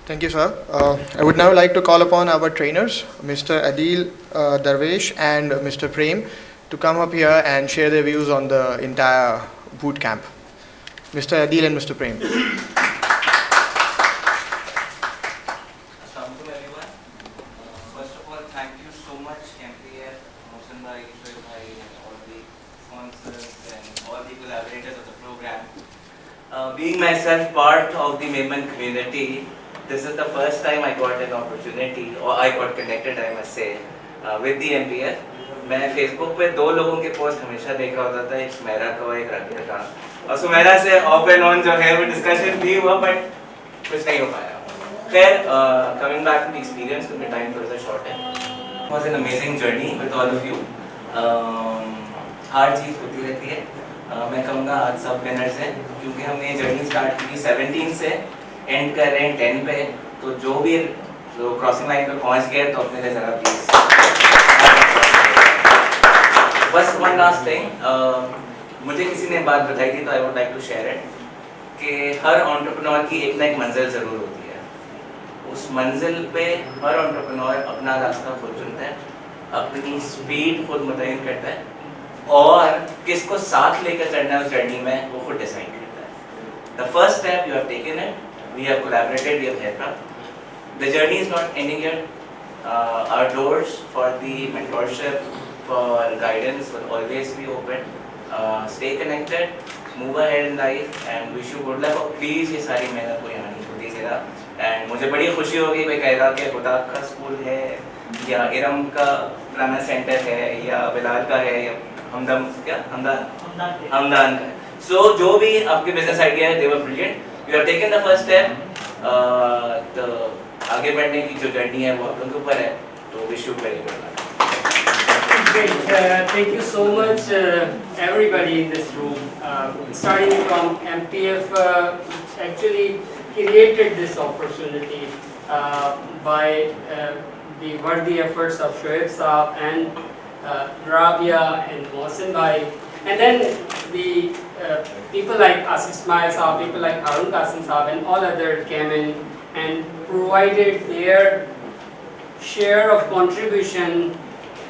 Thank you, sir. I would now like to call upon our trainers, Mr. Adil Darvesh and Mr. Prem, to come up here and share their views on the entire boot camp. Mr. Adil and Mr. Prem. Assalamualaikum everyone. First of all, thank you so much MPF, Mohsen bhai, Shoaib bhai, and all the sponsors and all the collaborators of the program. Being myself part of the Memon community, this is the first time I got an opportunity, or I got connected, I must say, with the MPF. मैं Facebook पे दो लोगों के post हमेशा देख रहा होता था, एक सुमेरा का और एक राबिया का, और सुमेरा से ऑफ एंड ऑन जो है वो डिस्कशन भी हुआ बट कुछ नहीं हो पाया. खैर, coming back to the experience, क्योंकि time थोड़ा सा short है. It was an amazing journey with all of you. हर चीज़ होती रहती है. मैं कहूँगा आज सब winners हैं, क्योंकि हमने ये जर्नी स्टार्ट की 17 से एंड कर रहे हैं 10 पे. तो जो भी क्रॉसिंग लाइन पे पहुँच गए तो अपने लिए ज़रा प्लीज बस वन लास्ट थिंग. मुझे किसी ने बात बताई थी तो I would like to share it कि हर एंटरप्रेन्योर की एक ना एक मंजिल ज़रूर होती है. उस मंजिल पे हर एंटरप्रेन्योर अपना रास्ता खुद चुनता है, अपनी स्पीड खुद मुतय्यन करता है, और किसको साथ लेकर चलना है उस जर्नी में वो खुद डिसाइड करता है. The first step you have taken it, we have collaborated, we have helped. The journey is not ending here. Our doors for the mentorship, for guidance will always be open. Stay connected, move ahead in life, and wish you good luck. और please ये सारी मेहनत को यहाँ नहीं छोड़िए ज़रा. And मुझे बड़ी खुशी होगी कोई कहेगा कि हुदा का स्कूल है या इरम का पुराना सेंटर है या बिलाल का है या हमदम हमदान का है. सो जो भी आपके बिजनेस आइडिया है, they were brilliant. You have taken the first step. आगे बढ़ने की जो जर्नी है वो आप लोगों के ऊपर है. तो wish you very good luck. Great. Thank you so much, everybody in this room. Starting from MPF, actually created this opportunity by the worthy efforts of Shoaib Saab and Rabia and Mohsen bhai, and then the people like Asif Ismail Saab, people like Harun Qasim Saab, and all others came in and provided their share of contribution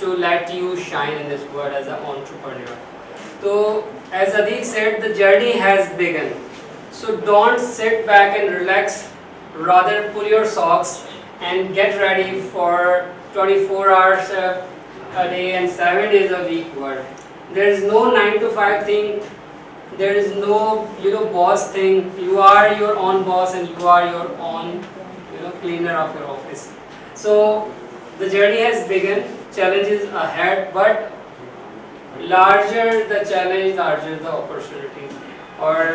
to let you shine in this world as an entrepreneur. So, as Adil said, the journey has begun. So don't sit back and relax. Rather, pull your socks and get ready for 24 hours a day and 7 days a week work. There is no 9 to 5 thing. There is no boss thing. You are your own boss and you are your own cleaner of your office. So the journey has begun. Challenges ahead, but larger the challenge, larger the opportunity. और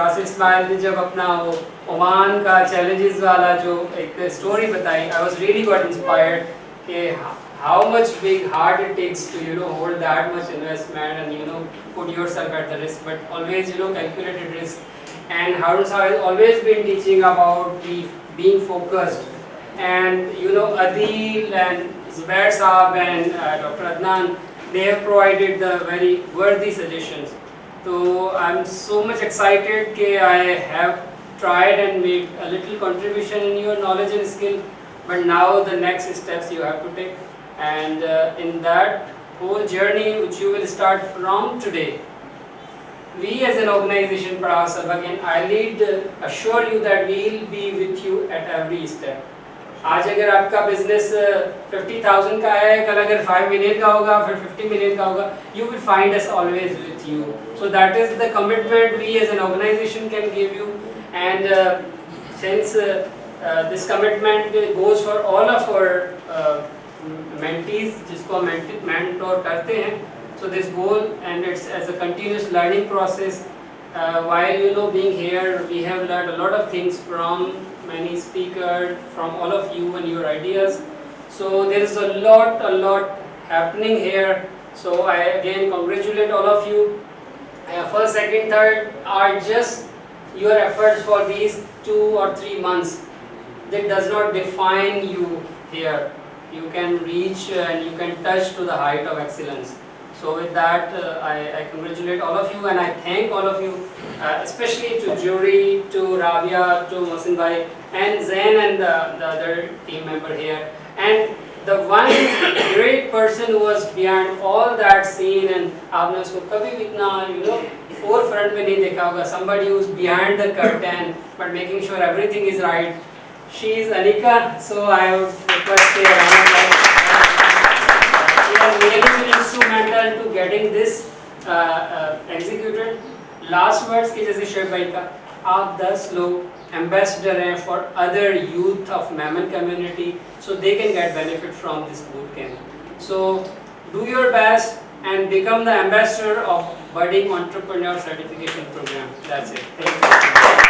आसिफ इस्माइल ने जब अपना वो Oman का challenges वाला जो एक story बताई, I was really got inspired कि how much big heart it takes to hold that much investment and put yourself at the risk, but always calculated risk. And Harun Saab has always been teaching about being focused, and Adil and Zubair Saab and Dr. Adnan, they have provided the very worthy suggestions. So I'm so much excited that I have tried and made a little contribution in your knowledge and skill, but now the next steps you have to take, and in that whole journey which you will start from today, we as an organization Padhao Sabak and iLead assure you that we will be with you at every step. आज अगर आपका business 50,000 का है, कल अगर 5 million का होगा, फिर 50 मिलियन का होगा, you will find us always with you. So that is the commitment we as an organization can give you, and since this commitment goes for all of our mentees जिसको mentor करते हैं, so this goal, and it's as a continuous learning process. While being here, we have learned a lot of things from many speakers, from all of you and your ideas. So there is a lot happening here. So I again congratulate all of you. First, second, third are just your efforts for these 2 or 3 months. That does not define you here. You can reach and you can touch to the height of excellence. So with that, I congratulate all of you and I thank all of you, especially to Jury, to Rabia, to Mohsin Bhai, and Zain and the other team member here. And the one great person who was behind all that scene, and आपने उसको कभी भी इतना forefront में नहीं देखा होगा, somebody who's behind the curtain but making sure everything is right. She is Anika, so I would request her. She has really been instrumental to getting this executed. Last words की जैसे शेख भाई का, आप 10 लोग ambassador हैं for other youth of Memon community, so they can get benefit from this boot camp. So do your best and become the ambassador of budding entrepreneur certification program. That's it. Thank you.